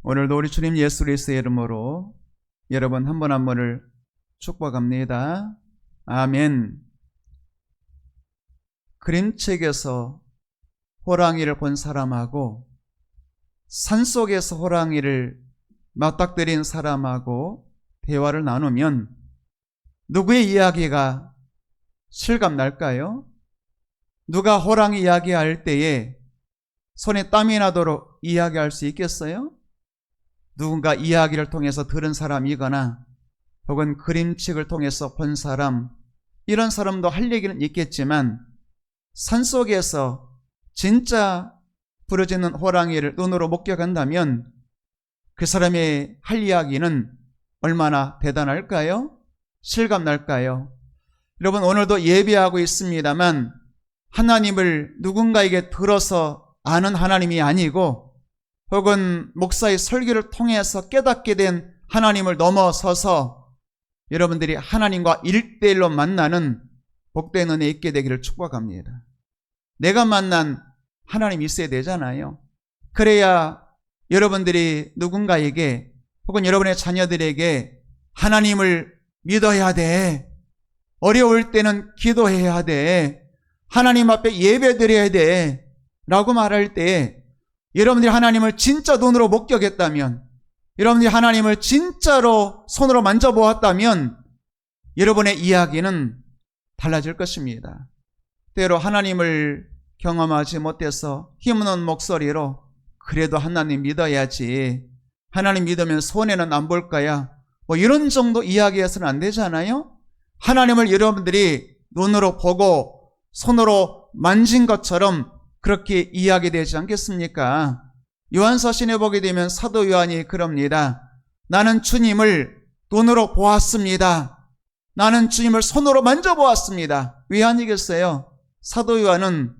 오늘도 우리 주님 예수 그리스도의 이름으로 여러분 한 분 한 분을 축복합니다. 아멘. 그림책에서 호랑이를 본 사람하고 산속에서 호랑이를 맞닥뜨린 사람하고 대화를 나누면 누구의 이야기가 실감 날까요? 누가 호랑이 이야기할 때에 손에 땀이 나도록 이야기할 수 있겠어요? 누군가 이야기를 통해서 들은 사람이거나 혹은 그림책을 통해서 본 사람, 이런 사람도 할 얘기는 있겠지만 산속에서 진짜 부러지는 호랑이를 눈으로 목격한다면 그 사람의 할 이야기는 얼마나 대단할까요? 실감날까요? 여러분, 오늘도 예배하고 있습니다만 하나님을 누군가에게 들어서 아는 하나님이 아니고 혹은 목사의 설교를 통해서 깨닫게 된 하나님을 넘어서서 여러분들이 하나님과 1대1로 만나는 복된 은혜 있게 되기를 축복합니다. 내가 만난 하나님이 있어야 되잖아요. 그래야 여러분들이 누군가에게 혹은 여러분의 자녀들에게 하나님을 믿어야 돼, 어려울 때는 기도해야 돼, 하나님 앞에 예배드려야 돼 라고 말할 때 여러분들이 하나님을 진짜 눈으로 목격했다면, 여러분들이 하나님을 진짜로 손으로 만져보았다면 여러분의 이야기는 달라질 것입니다. 때로 하나님을 경험하지 못해서 힘없는 목소리로 그래도 하나님 믿어야지, 하나님 믿으면 손해는 안 볼 거야, 뭐 이런 정도 이야기해서는 안 되잖아요. 하나님을 여러분들이 눈으로 보고 손으로 만진 것처럼 그렇게 이야기되지 않겠습니까? 요한서신에 보게 되면 사도 요한이 그럽니다. 나는 주님을 눈으로 보았습니다. 나는 주님을 손으로 만져보았습니다. 왜 아니겠어요? 사도 요한은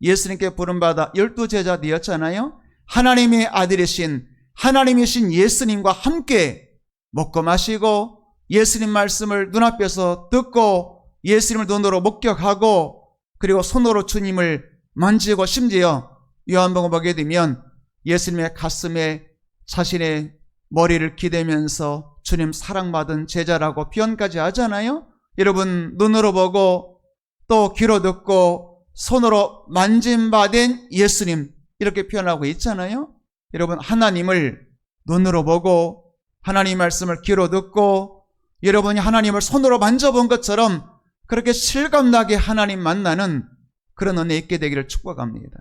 예수님께 부름받아 12제자 되었잖아요. 하나님의 아들이신 하나님이신 예수님과 함께 먹고 마시고 예수님 말씀을 눈앞에서 듣고 예수님을 눈으로 목격하고 그리고 손으로 주님을 만지고 심지어 요한복음 보게 되면 예수님의 가슴에 자신의 머리를 기대면서 주님 사랑받은 제자라고 표현까지 하잖아요. 여러분, 눈으로 보고 또 귀로 듣고 손으로 만짐받은 예수님, 이렇게 표현하고 있잖아요. 여러분, 하나님을 눈으로 보고 하나님 말씀을 귀로 듣고 여러분이 하나님을 손으로 만져본 것처럼 그렇게 실감나게 하나님 만나는 그런 은혜 있게 되기를 축복합니다.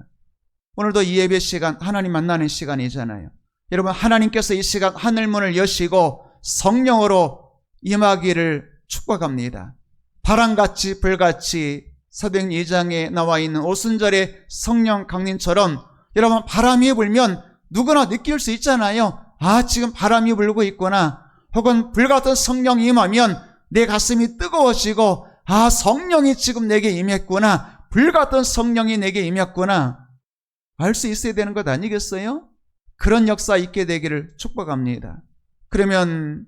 오늘도 이 예배 시간 하나님 만나는 시간이잖아요. 여러분, 하나님께서 이 시간 하늘문을 여시고 성령으로 임하기를 축복합니다. 바람같이 불같이 사도행 2장에 나와 있는 오순절의 성령 강림처럼 여러분, 바람이 불면 누구나 느낄 수 있잖아요. 아, 지금 바람이 불고 있구나. 혹은 불같은 성령이 임하면 내 가슴이 뜨거워지고 아, 성령이 지금 내게 임했구나, 불같은 성령이 내게 임했구나, 알 수 있어야 되는 것 아니겠어요? 그런 역사 있게 되기를 축복합니다. 그러면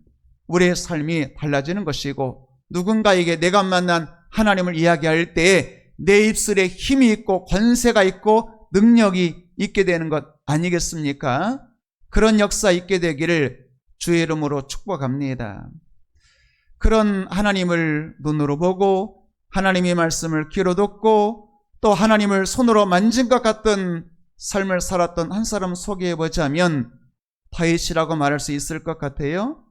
우리의 삶이 달라지는 것이고 누군가에게 내가 만난 하나님을 이야기할 때에 내 입술에 힘이 있고 권세가 있고 능력이 있게 되는 것 아니겠습니까? 그런 역사 있게 되기를 주의 이름으로 축복합니다. 그런 하나님을 눈으로 보고 하나님의 말씀을 귀로 듣고 또 하나님을 손으로 만진 것 같은 삶을 살았던 한 사람 소개해 보자면 다윗이라고 말할 수 있을 것 같아요.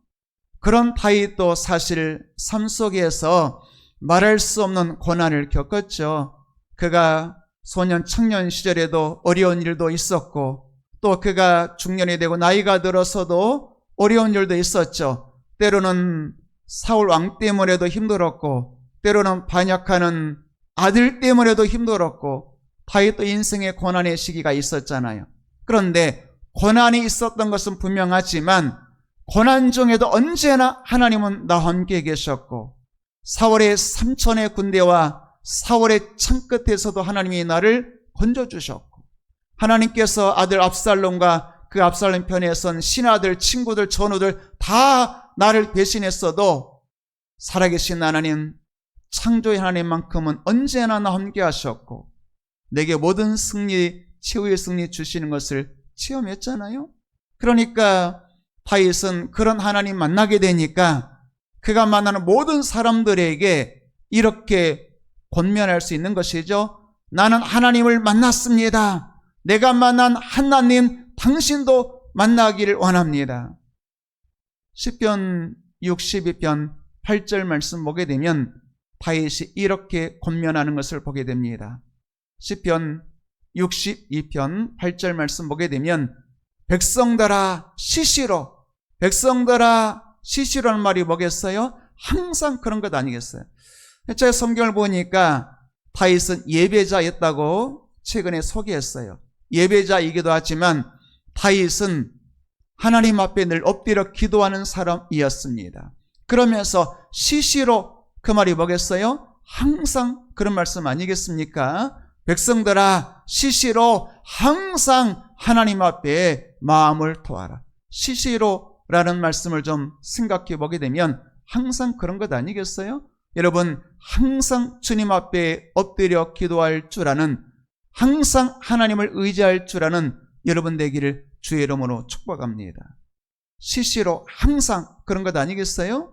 그런 다윗도 사실 삶 속에서 말할 수 없는 고난을 겪었죠. 그가 소년 청년 시절에도 어려운 일도 있었고 또 그가 중년이 되고 나이가 들어서도 어려운 일도 있었죠. 때로는 사울 왕 때문에도 힘들었고 때로는 반역하는 아들 때문에도 힘들었고 다윗도 인생의 고난의 시기가 있었잖아요. 그런데 고난이 있었던 것은 분명하지만 고난 중에도 언제나 하나님은 나와 함께 계셨고 사울의 삼천의 군대와 사울의 창끝에서도 하나님이 나를 건져주셨고 하나님께서 아들 압살롬과 그 압살롬 편에 선 신하들, 친구들, 전우들 다 나를 배신했어도 살아계신 하나님, 창조의 하나님만큼은 언제나 나와 함께 하셨고 내게 모든 승리, 최후의 승리 주시는 것을 체험했잖아요. 그러니까 다윗은 그런 하나님 만나게 되니까 그가 만나는 모든 사람들에게 이렇게 권면할 수 있는 것이죠. 나는 하나님을 만났습니다. 내가 만난 하나님 당신도 만나기를 원합니다. 시편 62편 8절 말씀 보게 되면 다윗이 이렇게 권면하는 것을 보게 됩니다. 시편 62편 8절 말씀 보게 되면 백성들아 시시로, 백성들아 시시로라는 말이 뭐겠어요? 항상 그런 것 아니겠어요? 제가 성경을 보니까 다윗은 예배자였다고 최근에 소개했어요. 예배자이기도 하지만 다윗은 하나님 앞에 늘 엎드려 기도하는 사람이었습니다. 그러면서 시시로, 그 말이 뭐겠어요? 항상 그런 말씀 아니겠습니까? 백성들아 시시로 항상 하나님 앞에 마음을 토하라. 시시로라는 말씀을 좀 생각해 보게 되면 항상 그런 것 아니겠어요? 여러분, 항상 주님 앞에 엎드려 기도할 줄 아는, 항상 하나님을 의지할 줄 아는 여러분 되기를 주의 이름으로 축복합니다. 시시로 항상 그런 것 아니겠어요?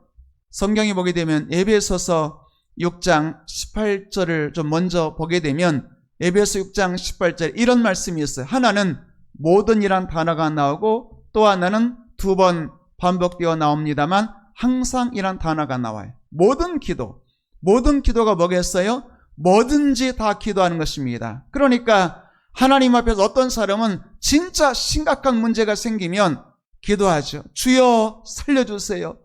성경에 보게 되면 에베소서 6장 18절을 좀 먼저 보게 되면 에베소 6장 18절 이런 말씀이 있어요. 하나는 모든이란 단어가 나오고 또 하나는 두 번 반복되어 나옵니다만 항상이란 단어가 나와요. 모든 기도가 뭐겠어요? 뭐든지 다 기도하는 것입니다. 그러니까 하나님 앞에서 어떤 사람은 진짜 심각한 문제가 생기면 기도하죠. 주여 살려주세요.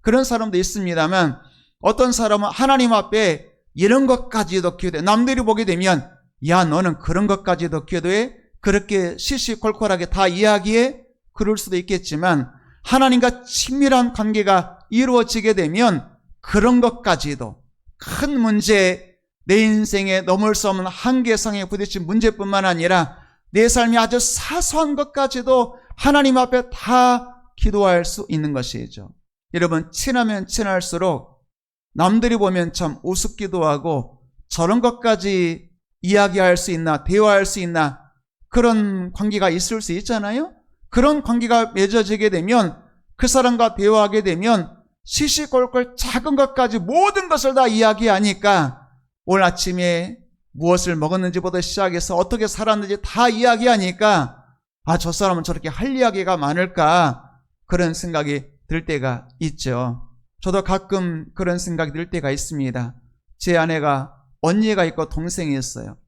그런 사람도 있습니다만 어떤 사람은 하나님 앞에 이런 것까지도 기도해. 남들이 보게 되면 야 너는 그런 것까지도 기도해? 그렇게 시시콜콜하게 다 이야기해? 그럴 수도 있겠지만 하나님과 친밀한 관계가 이루어지게 되면 그런 것까지도 큰 문제, 내 인생에 넘을 수 없는 한계상에 부딪힌 문제뿐만 아니라 내 삶이 아주 사소한 것까지도 하나님 앞에 다 기도할 수 있는 것이죠. 여러분, 친하면 친할수록 남들이 보면 참 우습기도 하고 저런 것까지 이야기할 수 있나, 대화할 수 있나, 그런 관계가 있을 수 있잖아요. 그런 관계가 맺어지게 되면 그 사람과 대화하게 되면 시시콜콜 작은 것까지 모든 것을 다 이야기하니까 오늘 아침에 무엇을 먹었는지부터 시작해서 어떻게 살았는지 다 이야기하니까 아, 저 사람은 저렇게 할 이야기가 많을까, 그런 생각이 들 때가 있죠. 저도 가끔 그런 생각이 들 때가 있습니다. 제 아내가 언니가 있고 동생이 있어요.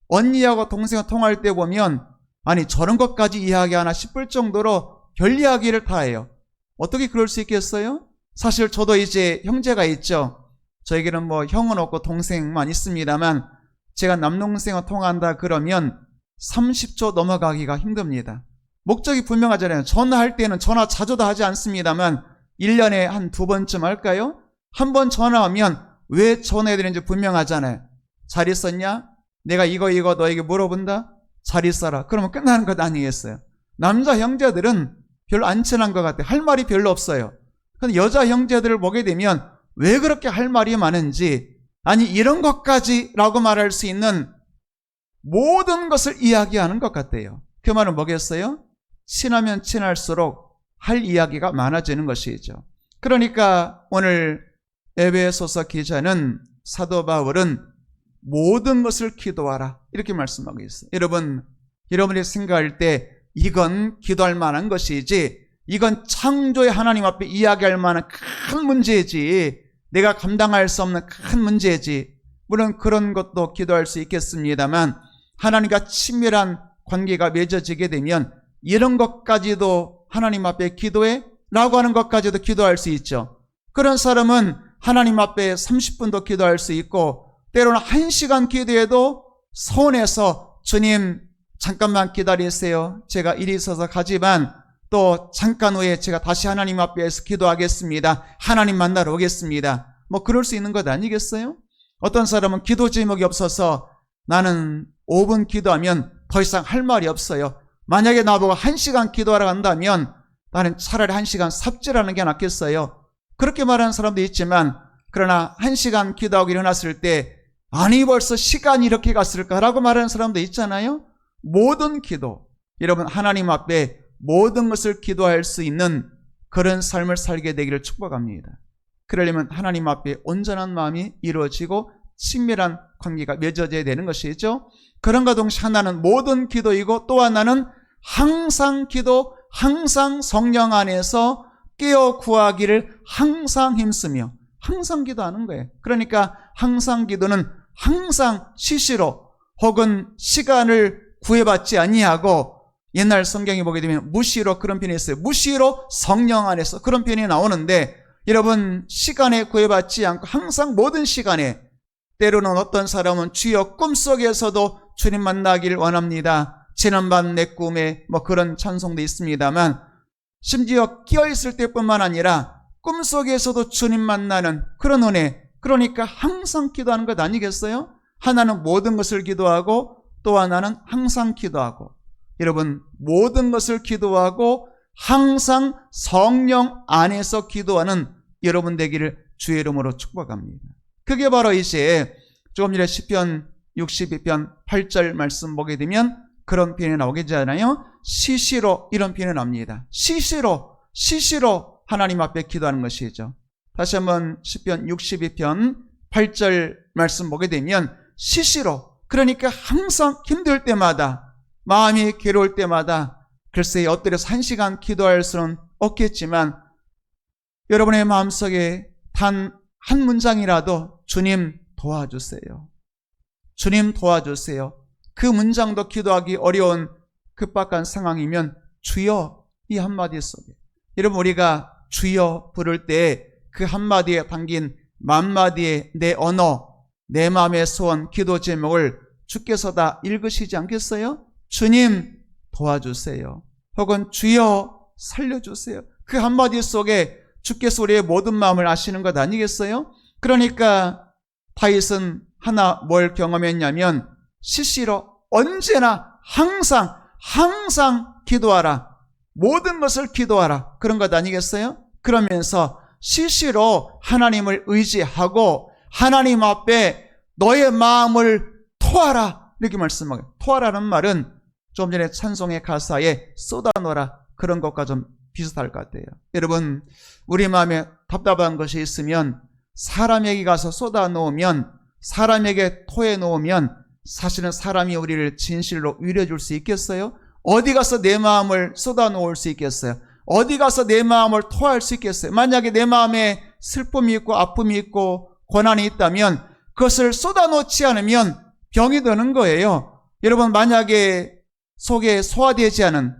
언니하고 동생과 통화할 때 보면 아니 저런 것까지 이야기하나 싶을 정도로 별 이야기를 다 해요. 어떻게 그럴 수 있겠어요? 사실 저도 이제 형제가 있죠. 저에게는 뭐 형은 없고 동생만 있습니다만 제가 남동생과 통화한다 그러면 30초 넘어가기가 힘듭니다. 목적이 분명하잖아요. 전화할 때는 전화 자주도 하지 않습니다만 1년에 한 2번쯤 할까요? 한 번 전화하면 왜 전화해야 되는지 분명하잖아요. 잘 있었냐? 내가 이거 너에게 물어본다? 잘 있어라. 그러면 끝나는 것 아니겠어요? 남자 형제들은 별로 안 친한 것 같아요. 할 말이 별로 없어요. 근데 여자 형제들을 보게 되면 왜 그렇게 할 말이 많은지, 아니 이런 것까지라고 말할 수 있는 모든 것을 이야기하는 것 같아요. 그 말은 뭐겠어요? 친하면 친할수록 할 이야기가 많아지는 것이죠. 그러니까 오늘 에베소서 기자는, 사도 바울은 모든 것을 기도하라 이렇게 말씀하고 있어요. 여러분이 생각할 때 이건 기도할 만한 것이지, 이건 창조의 하나님 앞에 이야기할 만한 큰 문제지, 내가 감당할 수 없는 큰 문제지. 물론 그런 것도 기도할 수 있겠습니다만 하나님과 친밀한 관계가 맺어지게 되면 이런 것까지도 하나님 앞에 기도해? 라고 하는 것까지도 기도할 수 있죠. 그런 사람은 하나님 앞에 30분도 기도할 수 있고 때로는 1시간 기도해도 서운해서 주님 잠깐만 기다리세요. 제가 일이 있어서 가지만 또 잠깐 후에 제가 다시 하나님 앞에서 기도하겠습니다. 하나님 만나러 오겠습니다. 뭐 그럴 수 있는 것 아니겠어요? 어떤 사람은 기도 제목이 없어서 나는 5분 기도하면 더 이상 할 말이 없어요. 만약에 나보고 1시간 기도하러 간다면 나는 차라리 1시간 삽질하는 게 낫겠어요. 그렇게 말하는 사람도 있지만, 그러나 1시간 기도하고 일어났을 때 아니 벌써 시간이 이렇게 갔을까라고 말하는 사람도 있잖아요. 모든 기도, 여러분 하나님 앞에 모든 것을 기도할 수 있는 그런 삶을 살게 되기를 축복합니다. 그러려면 하나님 앞에 온전한 마음이 이루어지고 친밀한 관계가 맺어져야 되는 것이죠. 그런가 동시에 하나는 모든 기도이고 또 하나는 항상 기도, 항상 성령 안에서 깨어 구하기를 항상 힘쓰며 항상 기도하는 거예요. 그러니까 항상 기도는 항상 시시로 혹은 시간을 구애받지 아니하고 옛날 성경에 보게 되면 무시로 그런 편이 있어요. 무시로 성령 안에서 그런 편이 나오는데 여러분 시간에 구애받지 않고 항상 모든 시간에 때로는 어떤 사람은 주여 꿈속에서도 주님 만나길 원합니다. 지난밤 내 꿈에 그런 찬송도 있습니다만 심지어 깨어있을 때뿐만 아니라 꿈속에서도 주님 만나는 그런 은혜, 그러니까 항상 기도하는 것 아니겠어요? 하나는 모든 것을 기도하고 또 하나는 항상 기도하고 여러분 모든 것을 기도하고 항상 성령 안에서 기도하는 여러분 되기를 주의 이름으로 축복합니다. 그게 바로 이제 조금 전에 시편 62편 8절 말씀 보게 되면 그런 표현이 나오겠잖아요. 시시로 이런 표현이 나옵니다. 시시로 하나님 앞에 기도하는 것이죠. 다시 한번 시편 62편 8절 말씀 보게 되면 시시로, 그러니까 항상 힘들 때마다 마음이 괴로울 때마다 글쎄 엎드려서 1시간 기도할 수는 없겠지만 여러분의 마음속에 단 한 문장이라도 주님 도와주세요. 주님 도와주세요. 그 문장도 기도하기 어려운 급박한 상황이면 주여 이 한마디 속에 여러분 우리가 주여 부를 때 그 한마디에 담긴 만마디의 내 언어, 내 마음의 소원, 기도 제목을 주께서 다 읽으시지 않겠어요? 주님 도와주세요. 혹은 주여 살려주세요. 그 한마디 속에 주께서 우리의 모든 마음을 아시는 것 아니겠어요? 그러니까 다윗은 하나 뭘 경험했냐면 시시로 언제나 항상 기도하라. 모든 것을 기도하라. 그런 것 아니겠어요? 그러면서 시시로 하나님을 의지하고 하나님 앞에 너의 마음을 토하라. 이렇게 말씀하고 토하라는 말은 좀 전에 찬송의 가사에 쏟아놓아라. 그런 것과 좀 비슷할 것 같아요. 여러분 우리 마음에 답답한 것이 있으면 사람에게 가서 쏟아놓으면 사람에게 토해놓으면 사실은 사람이 우리를 진실로 위로해줄 수 있겠어요? 어디 가서 내 마음을 쏟아놓을 수 있겠어요? 어디 가서 내 마음을 토할 수 있겠어요? 만약에 내 마음에 슬픔이 있고 아픔이 있고 고난이 있다면 그것을 쏟아놓지 않으면 병이 드는 거예요. 여러분 만약에 속에 소화되지 않은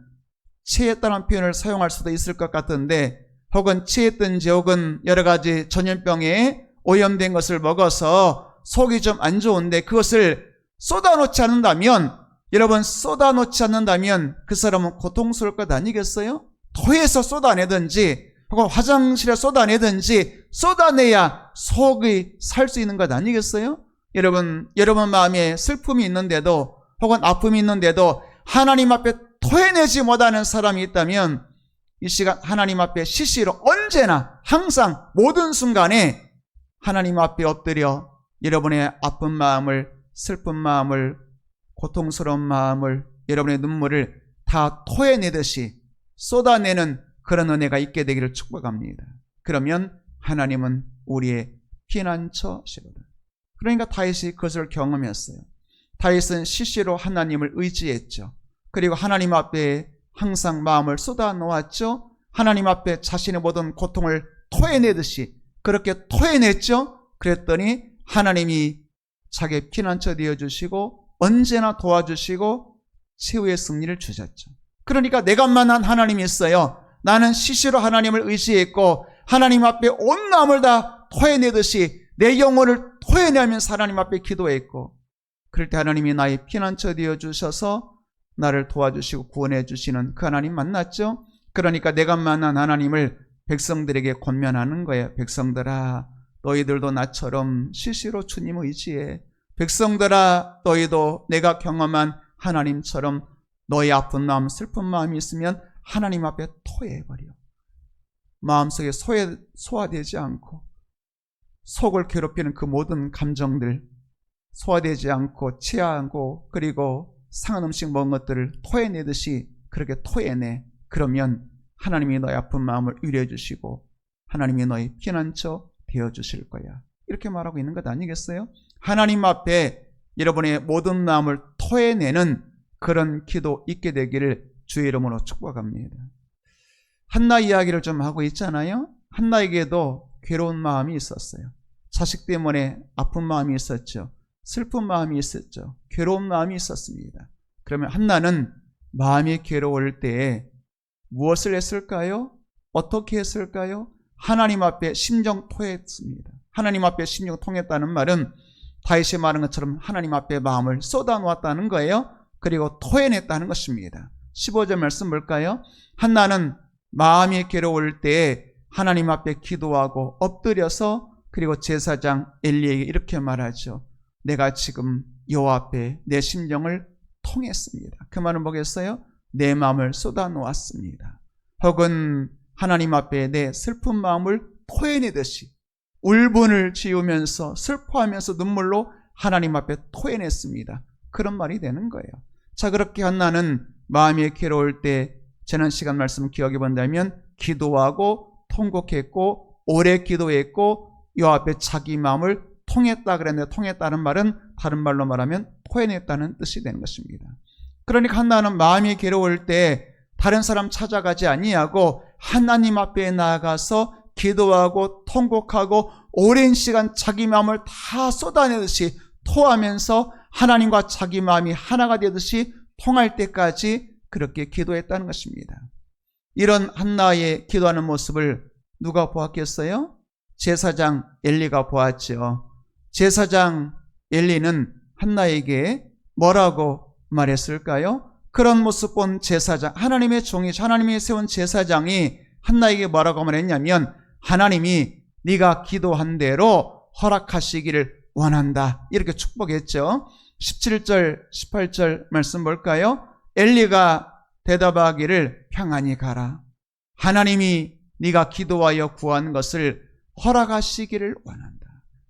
체했다는 표현을 사용할 수도 있을 것 같은데 혹은 체했든지 혹은 여러 가지 전염병에 오염된 것을 먹어서 속이 좀 안 좋은데 그것을 쏟아놓지 않는다면 여러분 쏟아놓지 않는다면 그 사람은 고통스러울 것 아니겠어요? 토해서 쏟아내든지 혹은 화장실에 쏟아내든지 쏟아내야 속이 살 수 있는 것 아니겠어요? 여러분 마음에 슬픔이 있는데도 혹은 아픔이 있는데도 하나님 앞에 토해내지 못하는 사람이 있다면 이 시간 하나님 앞에 시시로 언제나 항상 모든 순간에 하나님 앞에 엎드려 여러분의 아픈 마음을 슬픈 마음을 고통스러운 마음을 여러분의 눈물을 다 토해내듯이 쏟아내는 그런 은혜가 있게 되기를 축복합니다. 그러면 하나님은 우리의 피난처시거든. 그러니까 다윗이 그것을 경험했어요. 다윗은 시시로 하나님을 의지했죠. 그리고 하나님 앞에 항상 마음을 쏟아놓았죠. 하나님 앞에 자신의 모든 고통을 토해내듯이 그렇게 토해냈죠. 그랬더니 하나님이 자기의 피난처 되어주시고 언제나 도와주시고 최후의 승리를 주셨죠. 그러니까 내가 만난 하나님이 있어요. 나는 시시로 하나님을 의지했고 하나님 앞에 온 마음을 다 토해내듯이 내 영혼을 토해내면서 하나님 앞에 기도했고 그럴 때 하나님이 나의 피난처 되어주셔서 나를 도와주시고 구원해 주시는 그 하나님 만났죠. 그러니까 내가 만난 하나님을 백성들에게 권면하는 거예요. 백성들아 너희들도 나처럼 시시로 주님을 의지해. 백성들아 너희도 내가 경험한 하나님처럼 너희 아픈 마음 슬픈 마음이 있으면 하나님 앞에 토해버려. 마음속에 소화되지 않고 속을 괴롭히는 그 모든 감정들 소화되지 않고 취하고 그리고 상한 음식 먹은 것들을 토해내듯이 그렇게 토해내. 그러면 하나님이 너의 아픈 마음을 위로해 주시고 하나님이 너의 피난처 되어 주실 거야. 이렇게 말하고 있는 것 아니겠어요? 하나님 앞에 여러분의 모든 마음을 토해내는 그런 기도 있게 되기를 주의 이름으로 축복합니다. 한나 이야기를 좀 하고 있잖아요. 한나에게도 괴로운 마음이 있었어요. 자식 때문에 아픈 마음이 있었죠. 슬픈 마음이 있었죠. 괴로운 마음이 있었습니다. 그러면 한나는 마음이 괴로울 때에 무엇을 했을까요? 어떻게 했을까요? 하나님 앞에 심정 토했습니다. 하나님 앞에 심정 통했다는 말은 다윗이 말한 것처럼 하나님 앞에 마음을 쏟아놓았다는 거예요. 그리고 토해냈다는 것입니다. 15절 말씀 볼까요? 한나는 마음이 괴로울 때에 하나님 앞에 기도하고 엎드려서 그리고 제사장 엘리에게 이렇게 말하죠. 내가 지금 여호와 앞에 내 심정을 통했습니다. 그 말은 뭐겠어요? 내 마음을 쏟아놓았습니다. 혹은 하나님 앞에 내 슬픈 마음을 토해내듯이 울분을 지우면서 슬퍼하면서 눈물로 하나님 앞에 토해냈습니다. 그런 말이 되는 거예요. 자, 그렇게 한나는 마음이 괴로울 때 지난 시간 말씀 기억해 본다면 기도하고 통곡했고 오래 기도했고 여호와 앞에 자기 마음을 통했다 그랬는데 통했다는 말은 다른 말로 말하면 토해냈다는 뜻이 되는 것입니다. 그러니까 한나는 마음이 괴로울 때 다른 사람 찾아가지 아니하고 하나님 앞에 나아가서 기도하고 통곡하고 오랜 시간 자기 마음을 다 쏟아내듯이 토하면서 하나님과 자기 마음이 하나가 되듯이 통할 때까지 그렇게 기도했다는 것입니다. 이런 한나의 기도하는 모습을 누가 보았겠어요? 제사장 엘리가 보았죠. 제사장 엘리는 한나에게 뭐라고 말했을까요? 그런 모습 본 제사장, 하나님의 종이, 하나님이 세운 제사장이 한나에게 뭐라고 말했냐면 하나님이 네가 기도한 대로 허락하시기를 원한다. 이렇게 축복했죠. 17절, 18절 말씀 볼까요? 엘리가 대답하기를 평안히 가라. 하나님이 네가 기도하여 구한 것을 허락하시기를 원한다.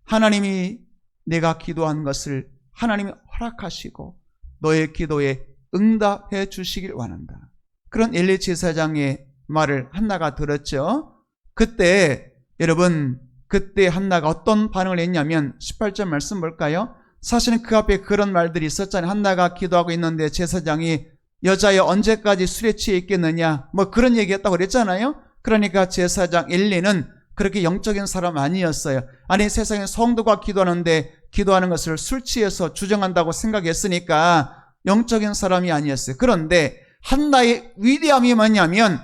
하나님이 네가 기도한 것을 하나님이 허락하시고 너의 기도에 응답해 주시길 원한다. 그런 엘리 제사장의 말을 한나가 들었죠. 그때 여러분 그때 한나가 어떤 반응을 했냐면 18절 말씀 볼까요? 사실은 그 앞에 그런 말들이 있었잖아요. 한나가 기도하고 있는데 제사장이 여자여 언제까지 술에 취해 있겠느냐 뭐 그런 얘기했다고 그랬잖아요. 그러니까 제사장 엘리는 그렇게 영적인 사람 아니었어요. 아니 세상에 성도가 기도하는데 기도하는 것을 술 취해서 주정한다고 생각했으니까 영적인 사람이 아니었어요. 그런데 한나의 위대함이 뭐냐면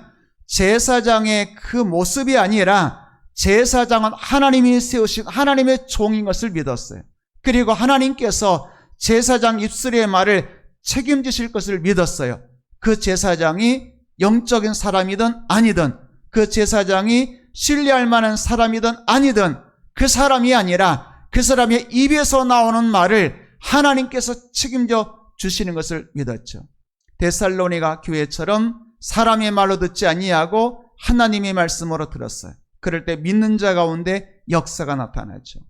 제사장의 그 모습이 아니라 제사장은 하나님이 세우신 하나님의 종인 것을 믿었어요. 그리고 하나님께서 제사장 입술의 말을 책임지실 것을 믿었어요. 그 제사장이 영적인 사람이든 아니든 그 제사장이 신뢰할 만한 사람이든 아니든 그 사람이 아니라 그 사람의 입에서 나오는 말을 하나님께서 책임져 주시는 것을 믿었죠. 데살로니가 교회처럼 사람의 말로 듣지 아니하고 하나님의 말씀으로 들었어요. 그럴 때 믿는 자 가운데 역사가 나타나죠.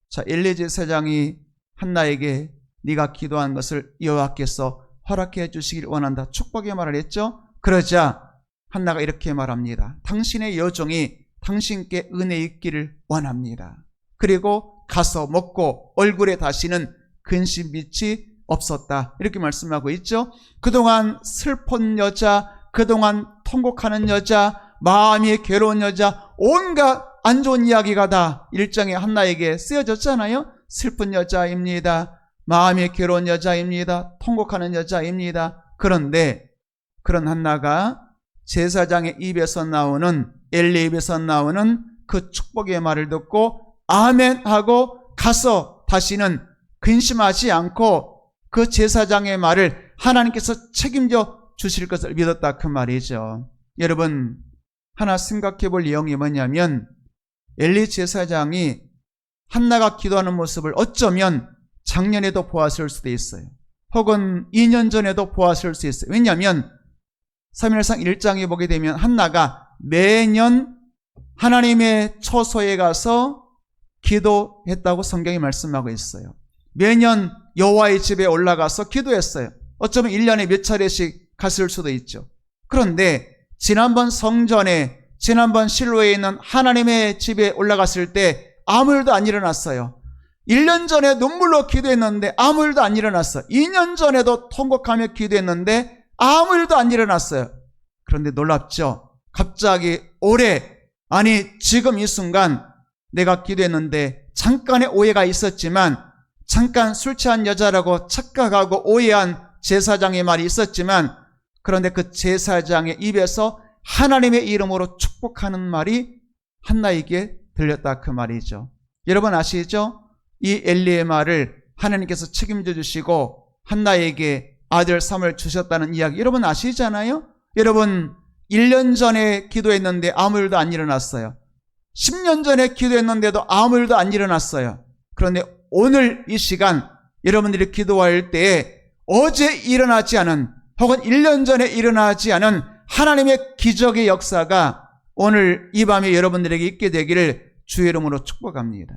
자, 엘리 제사장이 한나에게 네가 기도한 것을 여호와께서 허락해 주시길 원한다. 축복의 말을 했죠. 그러자 한나가 이렇게 말합니다. 당신의 여종이 당신께 은혜 있기를 원합니다. 그리고 가서 먹고 얼굴에 다시는 근심빛이 없었다. 이렇게 말씀하고 있죠. 그동안 슬픈 여자, 그동안 통곡하는 여자, 마음이 괴로운 여자, 온갖 안 좋은 이야기가 다 1장에 한나에게 쓰여졌잖아요. 슬픈 여자입니다. 마음이 괴로운 여자입니다. 통곡하는 여자입니다. 그런데 그런 한나가 제사장의 입에서 나오는 엘리 입에서 나오는 그 축복의 말을 듣고 아멘 하고 가서 다시는 근심하지 않고 그 제사장의 말을 하나님께서 책임져 주실 것을 믿었다 그 말이죠. 여러분 하나 생각해 볼 내용이 뭐냐면 엘리 제사장이 한나가 기도하는 모습을 어쩌면 작년에도 보았을 수도 있어요. 혹은 2년 전에도 보았을 수 있어요. 왜냐하면 사무엘상 1장에 보게 되면 한나가 매년 하나님의 처소에 가서 기도했다고 성경이 말씀하고 있어요. 매년 여호와의 집에 올라가서 기도했어요. 어쩌면 1년에 몇 차례씩 갔을 수도 있죠. 그런데 지난번 성전에, 지난번 실로에 있는 하나님의 집에 올라갔을 때 아무 일도 안 일어났어요. 1년 전에 눈물로 기도했는데 아무 일도 안 일어났어요. 2년 전에도 통곡하며 기도했는데 아무 일도 안 일어났어요. 그런데 놀랍죠? 갑자기 올해, 아니 지금 이 순간 내가 기도했는데 잠깐의 오해가 있었지만, 잠깐 술 취한 여자라고 착각하고 오해한 제사장의 말이 있었지만, 그런데 그 제사장의 입에서 하나님의 이름으로 축복하는 말이 한나에게 들렸다, 그 말이죠. 여러분 아시죠? 이 엘리의 말을 하나님께서 책임져 주시고 한나에게 아들 사무엘 주셨다는 이야기 여러분 아시잖아요? 여러분 1년 전에 기도했는데 아무 일도 안 일어났어요. 10년 전에 기도했는데도 아무 일도 안 일어났어요. 그런데 오늘 이 시간 여러분들이 기도할 때에 어제 일어나지 않은, 혹은 1년 전에 일어나지 않은 하나님의 기적의 역사가 오늘 이 밤에 여러분들에게 있게 되기를 주의 이름으로 축복합니다.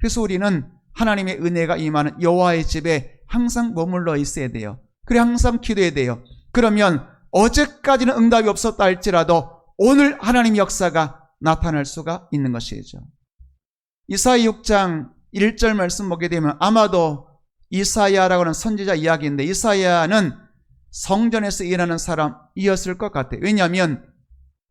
그래서 우리는 하나님의 은혜가 임하는 여호와의 집에 항상 머물러 있어야 돼요. 그래 항상 기도해야 돼요. 그러면 어제까지는 응답이 없었다 할지라도 오늘 하나님의 역사가 나타날 수가 있는 것이죠. 이사야 6장 1절 말씀 보게 되면 아마도 이사야라고 하는 선지자 이야기인데, 이사야는 성전에서 일하는 사람이었을 것 같아요. 왜냐하면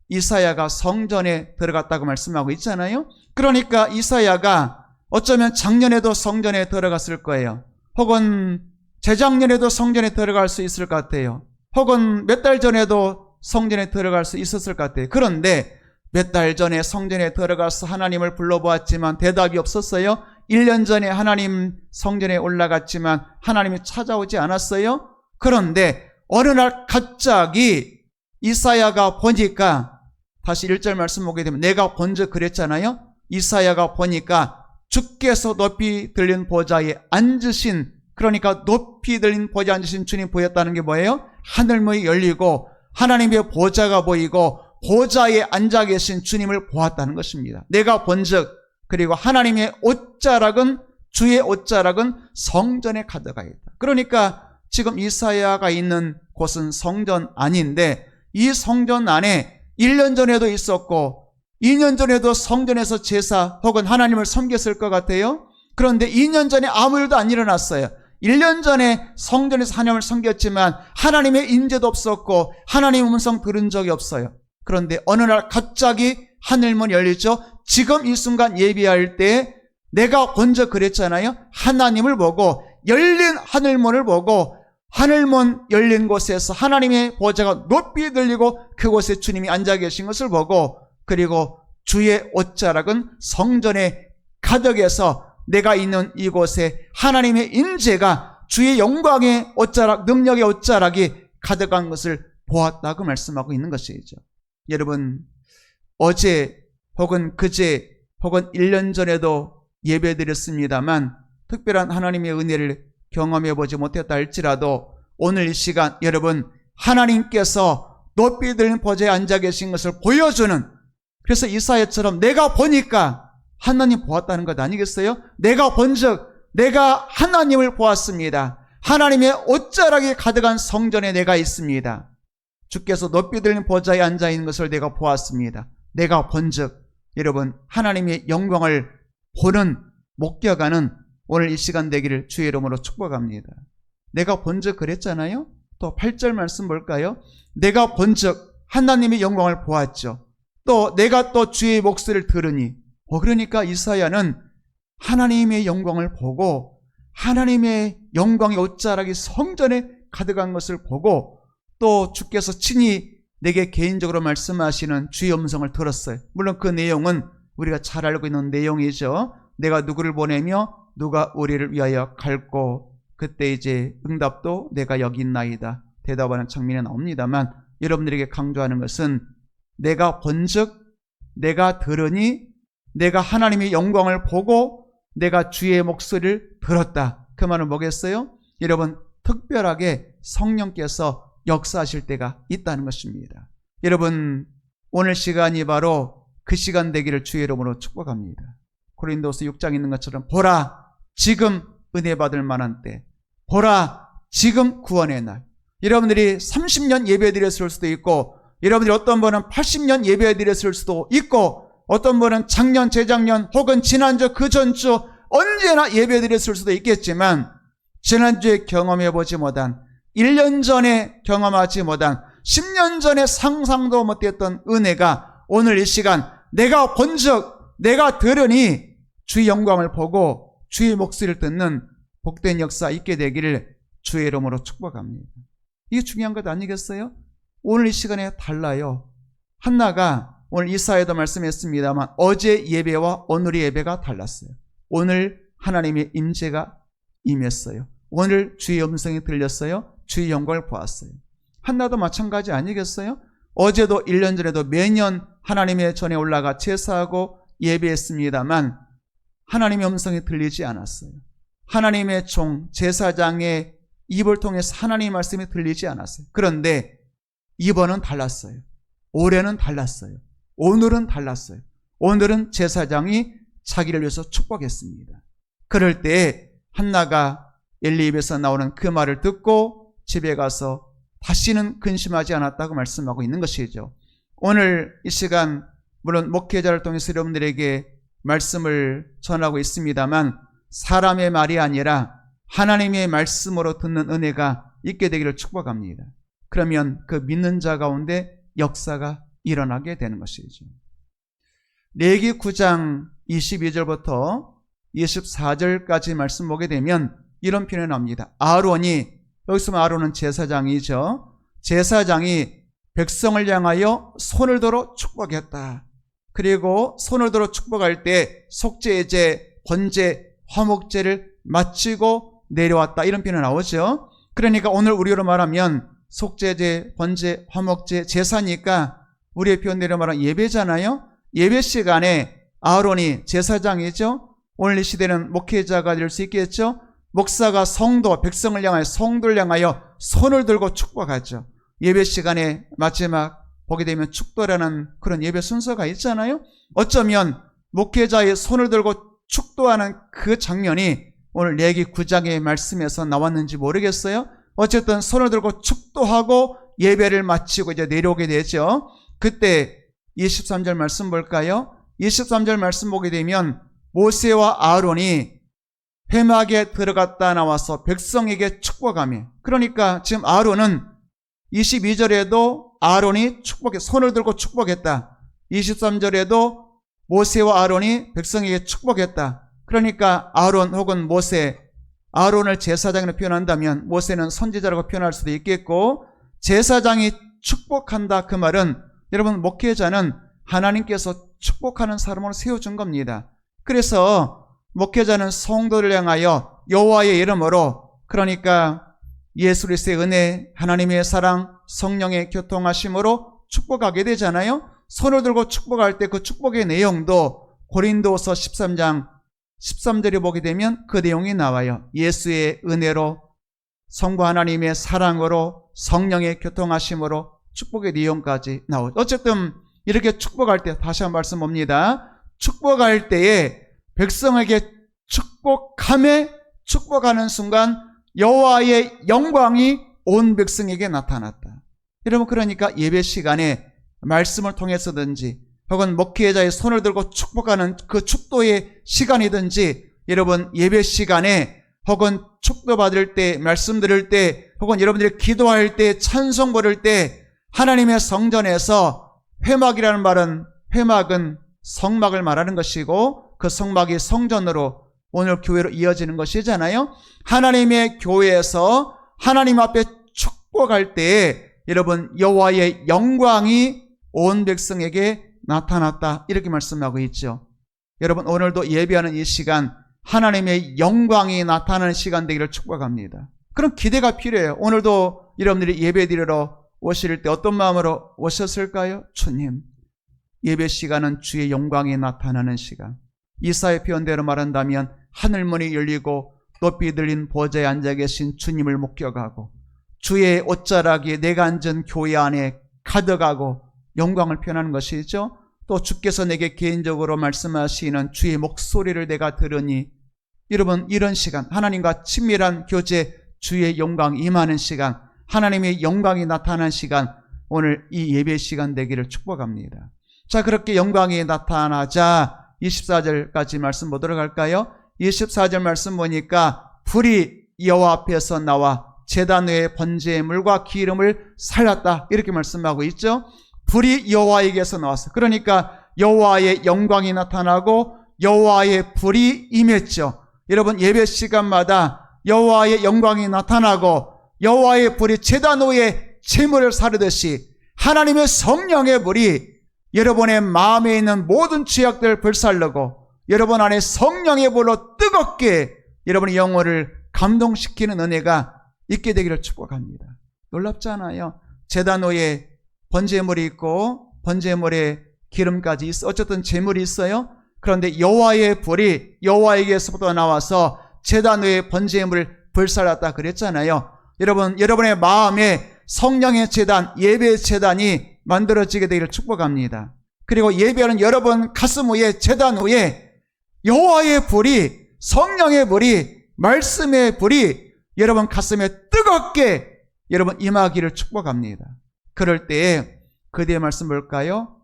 이사야가 성전에 들어갔다고 말씀하고 있잖아요. 그러니까 이사야가 어쩌면 작년에도 성전에 들어갔을 거예요. 혹은 재작년에도 성전에 들어갈 수 있을 것 같아요. 혹은 몇 달 전에도 성전에 들어갈 수 있었을 것 같아요. 그런데 몇 달 전에 성전에 들어가서 하나님을 불러보았지만 대답이 없었어요. 1년 전에 하나님 성전에 올라갔지만 하나님이 찾아오지 않았어요. 그런데 어느 날 갑자기 이사야가 보니까, 다시 1절 말씀 보게 되면 내가 먼저 그랬잖아요. 이사야가 보니까 주께서 높이 들린 보좌에 앉으신, 그러니까 높이 들린 보좌에 앉으신 주님 보였다는 게 뭐예요? 하늘문이 열리고 하나님의 보좌가 보이고 보좌에 앉아 계신 주님을 보았다는 것입니다. 내가 본즉, 그리고 하나님의 옷자락은, 주의 옷자락은 성전에 가득하 있다. 그러니까 지금 이사야가 있는 곳은 성전 안인데, 이 성전 안에 1년 전에도 있었고 2년 전에도 성전에서 제사 혹은 하나님을 섬겼을 것 같아요. 그런데 2년 전에 아무 일도 안 일어났어요. 1년 전에 성전에서 하나님을 섬겼지만 하나님의 인재도 없었고 하나님의 음성 들은 적이 없어요. 그런데 어느 날 갑자기 하늘문 열리죠. 지금 이 순간 예비할 때 내가 먼저 그랬잖아요. 하나님을 보고, 열린 하늘문을 보고, 하늘문 열린 곳에서 하나님의 보좌가 높이 들리고 그곳에 주님이 앉아 계신 것을 보고, 그리고 주의 옷자락은 성전에 가득해서 내가 있는 이곳에 하나님의 인재가, 주의 영광의 옷자락, 능력의 옷자락이 가득한 것을 보았다고 말씀하고 있는 것이죠. 여러분, 어제 혹은 그제 혹은 1년 전에도 예배드렸습니다만 특별한 하나님의 은혜를 경험해 보지 못했다 할지라도 오늘 이 시간 여러분, 하나님께서 높이 들린 보좌에 앉아 계신 것을 보여주는, 그래서 이사야처럼 내가 보니까 하나님 보았다는 것 아니겠어요? 내가 본즉 내가 하나님을 보았습니다. 하나님의 옷자락이 가득한 성전에 내가 있습니다. 주께서 높이 들린 보좌에 앉아 있는 것을 내가 보았습니다. 내가 본즉, 여러분 하나님의 영광을 보는, 목격하는 오늘 이 시간 되기를 주의 이름으로 축복합니다. 내가 본즉 그랬잖아요. 또 8절 말씀 볼까요? 내가 본즉 하나님의 영광을 보았죠. 또 내가 또 주의 목소리를 들으니, 그러니까 이사야는 하나님의 영광을 보고 하나님의 영광의 옷자락이 성전에 가득한 것을 보고, 또 주께서 친히 내게 개인적으로 말씀하시는 주의 음성을 들었어요. 물론 그 내용은 우리가 잘 알고 있는 내용이죠. 내가 누구를 보내며 누가 우리를 위하여 갈고, 그때 이제 응답도 내가 여기 있나이다 대답하는 장면이 나옵니다만, 여러분들에게 강조하는 것은 내가 본즉 내가 들으니, 내가 하나님의 영광을 보고 내가 주의 목소리를 들었다. 그 말은 뭐겠어요? 여러분, 특별하게 성령께서 역사하실 때가 있다는 것입니다. 여러분, 오늘 시간이 바로 그 시간 되기를 주의 이름으로 축복합니다. 고린도서 6장에 있는 것처럼 보라 지금 은혜 받을 만한 때, 보라 지금 구원의 날. 여러분들이 30년 예배 드렸을 수도 있고 여러분들이 어떤 분은 80년 예배 드렸을 수도 있고 어떤 분은 작년, 재작년 혹은 지난주, 그 전주 언제나 예배 드렸을 수도 있겠지만 지난주에 경험해보지 못한 1년 전에 경험하지 못한 10년 전에 상상도 못했던 은혜가 오늘 이 시간 내가 본즉 내가 들으니 주의 영광을 보고 주의 목소리를 듣는 복된 역사 있게 되기를 주의 이름으로 축복합니다. 이게 중요한 것 아니겠어요? 오늘 이 시간에 달라요. 한나가 오늘 이사야도 말씀했습니다만 어제 예배와 오늘의 예배가 달랐어요. 오늘 하나님의 임재가 임했어요. 오늘 주의 음성이 들렸어요. 주의 영광을 보았어요. 한나도 마찬가지 아니겠어요? 어제도 1년 전에도 매년 하나님의 전에 올라가 제사하고 예배했습니다만 하나님의 음성이 들리지 않았어요. 하나님의 종 제사장의 입을 통해서 하나님의 말씀이 들리지 않았어요. 그런데 이번은 달랐어요. 올해는 달랐어요. 오늘은 달랐어요. 오늘은 제사장이 자기를 위해서 축복했습니다. 그럴 때 한나가 엘리 입에서 나오는 그 말을 듣고 집에 가서 다시는 근심하지 않았다고 말씀하고 있는 것이죠. 오늘 이 시간 물론 목회자를 통해서 여러분들에게 말씀을 전하고 있습니다만 사람의 말이 아니라 하나님의 말씀으로 듣는 은혜가 있게 되기를 축복합니다. 그러면 그 믿는 자 가운데 역사가 일어나게 되는 것이죠. 레위기 9장 22절부터 24절까지 말씀 보게 되면 이런 표현이 나옵니다. 아론이, 여기서 아론은 제사장이죠. 제사장이 백성을 향하여 손을 들어 축복했다. 그리고 손을 들어 축복할 때 속죄제, 번제, 화목제를 마치고 내려왔다. 이런 표현이 나오죠. 그러니까 오늘 우리로 말하면 속죄제, 번제, 화목제, 제사니까 우리의 표현대로 말하면 예배잖아요. 예배 시간에 아론이 제사장이죠. 오늘 이 시대는 목회자가 될 수 있겠죠. 목사가 성도, 백성을 향하여 성도를 향하여 손을 들고 축복하죠. 예배 시간에 마지막 보게 되면 축도라는 그런 예배 순서가 있잖아요. 어쩌면 목회자의 손을 들고 축도하는 그 장면이 오늘 레위기 9장의 말씀에서 나왔는지 모르겠어요. 어쨌든 손을 들고 축도하고 예배를 마치고 이제 내려오게 되죠. 그때 23절 말씀 볼까요? 23절 말씀 보게 되면 모세와 아론이 회막에 들어갔다 나와서 백성에게 축복하며, 그러니까 지금 아론은 22절에도 아론이 손을 들고 축복했다. 23절에도 모세와 아론이 백성에게 축복했다. 그러니까 아론 혹은 모세, 아론을 제사장으로 표현한다면 모세는 선지자라고 표현할 수도 있겠고, 제사장이 축복한다 그 말은 여러분 목회자는 하나님께서 축복하는 사람으로 세워준 겁니다. 그래서 목회자는 성도를 향하여 여호와의 이름으로, 그러니까 예수 그리스도의 은혜, 하나님의 사랑, 성령의 교통하심으로 축복하게 되잖아요. 손을 들고 축복할 때 그 축복의 내용도 고린도서 13장 13절에 보게 되면 그 내용이 나와요. 예수의 은혜로, 성부 하나님의 사랑으로, 성령의 교통하심으로 축복의 내용까지 나오죠. 어쨌든 이렇게 축복할 때 다시 한 말씀 봅니다. 축복할 때에 백성에게 축복하는 순간 여호와의 영광이 온 백성에게 나타났다. 여러분, 그러니까 예배 시간에 말씀을 통해서든지 혹은 목회자의 손을 들고 축복하는 그 축도의 시간이든지, 여러분 예배 시간에 혹은 축도 받을 때, 말씀 들을 때, 혹은 여러분들이 기도할 때, 찬송 부를 때 하나님의 성전에서 회막이라는 말은, 회막은 성막을 말하는 것이고 그 성막이 성전으로 오늘 교회로 이어지는 것이잖아요. 하나님의 교회에서 하나님 앞에 축복할 때에 여러분 여호와의 영광이 온 백성에게 나타났다, 이렇게 말씀하고 있죠. 여러분 오늘도 예배하는 이 시간 하나님의 영광이 나타나는 시간 되기를 축복합니다. 그런 기대가 필요해요. 오늘도 여러분들이 예배 드리러 오실 때 어떤 마음으로 오셨을까요? 주님, 예배 시간은 주의 영광이 나타나는 시간. 이사야 표현대로 말한다면 하늘문이 열리고 높이 들린 보좌에 앉아 계신 주님을 목격하고 주의 옷자락이 내가 앉은 교회 안에 가득하고 영광을 표현하는 것이죠. 또 주께서 내게 개인적으로 말씀하시는 주의 목소리를 내가 들으니, 여러분 이런 시간, 하나님과 친밀한 교제, 주의 영광이 임하는 시간, 하나님의 영광이 나타나는 시간, 오늘 이 예배 시간 되기를 축복합니다. 자, 그렇게 영광이 나타나자 24절까지 말씀 보도록 할까요? 24절 말씀 보니까 불이 여호와 앞에서 나와 제단 위에 번제물과 기름을 살랐다, 이렇게 말씀하고 있죠. 불이 여호와에게서 나왔어. 그러니까 여호와의 영광이 나타나고 여호와의 불이 임했죠. 여러분, 예배 시간마다 여호와의 영광이 나타나고 여호와의 불이 제단 위에 제물을 사르듯이 하나님의 성령의 불이 여러분의 마음에 있는 모든 죄악들을 불살르고 여러분 안에 성령의 불로 뜨겁게 여러분의 영혼을 감동시키는 은혜가 있게 되기를 축복합니다. 놀랍지 않아요? 제단 위에 번제물이 있고 번제물에 기름까지 있어. 어쨌든 제물이 있어요. 그런데 여호와의 불이 여호와에게서부터 나와서 제단 위에 번제물을 불살랐다 그랬잖아요. 여러분, 여러분의 마음에 성령의 제단, 예배의 제단이 만들어지게 되기를 축복합니다. 그리고 예배는 여러분 가슴 위에, 제단 위에 여호와의 불이, 성령의 불이, 말씀의 불이 여러분 가슴에 뜨겁게 여러분 임하기를 축복합니다. 그럴 때에 그대의 말씀 볼까요?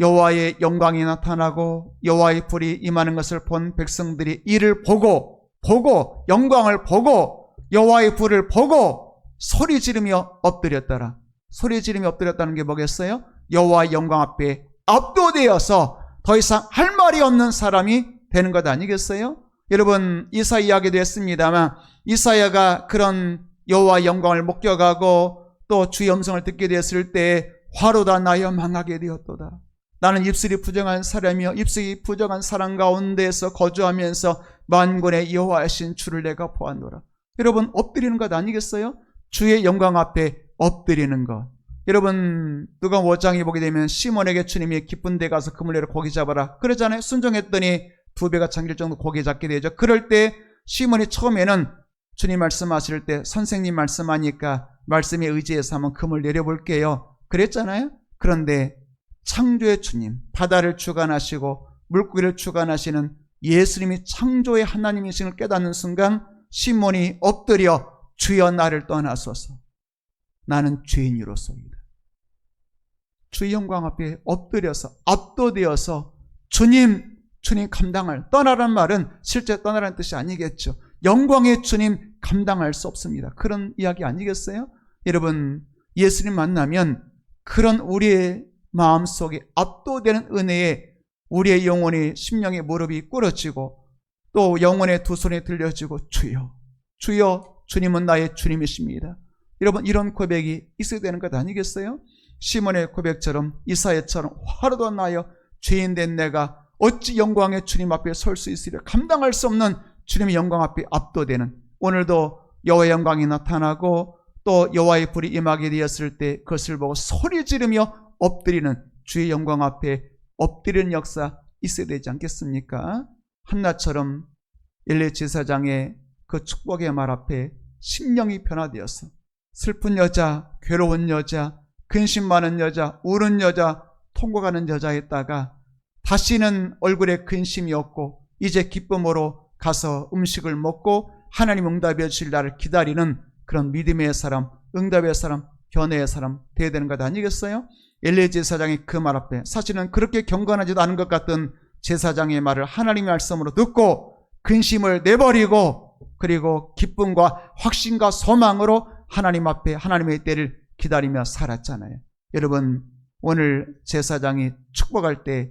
여호와의 영광이 나타나고 여호와의 불이 임하는 것을 본 백성들이 이를 보고 영광을 보고 여호와의 불을 보고 소리 지르며 엎드렸더라. 소리 지르며 엎드렸다는 게 뭐겠어요? 여호와의 영광 앞에 압도되어서 더 이상 할 말이 없는 사람이 되는 것 아니겠어요? 여러분, 이사야에게도 했습니다만 이사야가 그런 여호와의 영광을 목격하고 또 주의 음성을 듣게 되었을 때 화로다 나여 망하게 되었도다. 나는 입술이 부정한 사람이여 입술이 부정한 사람 가운데에서 거주하면서 만군의 여호와이신 주를 내가 보았노라. 여러분, 엎드리는 것 아니겠어요? 주의 영광 앞에 엎드리는 것. 여러분, 누가 5장에 보게 되면 시몬에게 주님이 기쁜 데 가서 그물 내려 고기 잡아라 그러잖아요. 순종했더니 2배가 잠길 정도 고기 잡게 되죠. 그럴 때 시몬이 처음에는 주님 말씀하실 때 선생님 말씀하니까 말씀에 의지해서 한번 그물 내려볼게요 그랬잖아요. 그런데 창조의 주님, 바다를 주관하시고 물고기를 주관하시는 예수님이 창조의 하나님이심을 깨닫는 순간 시몬이 엎드려 주여 나를 떠나소서 나는 죄인이로소이다. 주의 영광 앞에 엎드려서 압도되어서 주님 감당할, 떠나라는 말은 실제 떠나라는 뜻이 아니겠죠. 영광의 주님 감당할 수 없습니다. 그런 이야기 아니겠어요? 여러분, 예수님 만나면 그런 우리의 마음속에 압도되는 은혜에 우리의 영혼이 심령의 무릎이 꿇어지고 또 영혼의 두 손이 들려지고 주여 주님은 나의 주님이십니다. 여러분, 이런 고백이 있어야 되는 것 아니겠어요? 시몬의 고백처럼 이사야처럼 화로도 나여 죄인된 내가 어찌 영광의 주님 앞에 설 수 있으리라. 감당할 수 없는 주님의 영광 앞에 압도되는, 오늘도 여호와의 영광이 나타나고 또 여호와의 불이 임하게 되었을 때 그것을 보고 소리 지르며 엎드리는 주의 영광 앞에 엎드리는 역사 있어야 되지 않겠습니까? 한나처럼 엘리 제사장의 그 축복의 말 앞에 심령이 변화되었어. 슬픈 여자, 괴로운 여자, 근심 많은 여자, 우는 여자, 통곡하는 여자였다가 다시는 얼굴에 근심이 없고 이제 기쁨으로 가서 음식을 먹고 하나님 응답해 주실 날을 기다리는 그런 믿음의 사람, 응답의 사람, 견해의 사람 되어야 되는 것 아니겠어요? 엘리 제사장이 그 말 앞에 사실은 그렇게 경건하지도 않은 것 같던 제사장의 말을 하나님의 말씀으로 듣고 근심을 내버리고 그리고 기쁨과 확신과 소망으로 하나님 앞에 하나님의 때를 기다리며 살았잖아요. 여러분, 오늘 제사장이 축복할 때,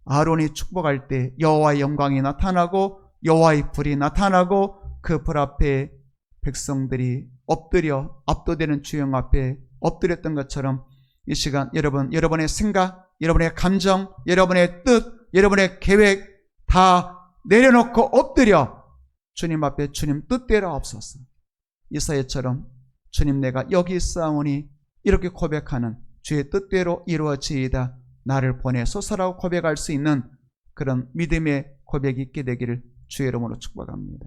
아론이 축복할 때 여호와의 영광이 나타나고 여호와의 불이 나타나고 그 불 앞에 백성들이 엎드려 압도되는 주영 앞에 엎드렸던 것처럼 이 시간 여러분의 생각, 여러분의 감정, 여러분의 뜻, 여러분의 계획 다 내려놓고 엎드려 주님 앞에 주님 뜻대로 없었어. 이사야처럼 주님 내가 여기 있사오니 이렇게 고백하는 주의 뜻대로 이루어지이다 나를 보내소서라고 고백할 수 있는 그런 믿음의 고백이 있게 되기를 주의 이름으로 축복합니다.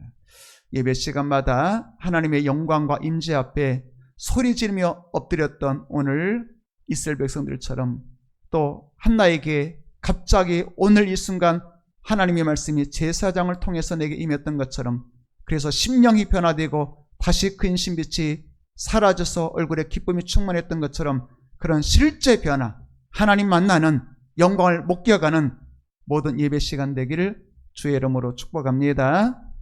예배 시간마다 하나님의 영광과 임재 앞에 소리 지르며 엎드렸던 오늘 이스라엘 백성들처럼 또 한나에게 갑자기 오늘 이 순간 하나님의 말씀이 제사장을 통해서 내게 임했던 것처럼 그래서 심령이 변화되고 다시 근심빛이 사라져서 얼굴에 기쁨이 충만했던 것처럼 그런 실제 변화, 하나님 만나는 영광을 목격하는 모든 예배 시간 되기를 주의 이름으로 축복합니다.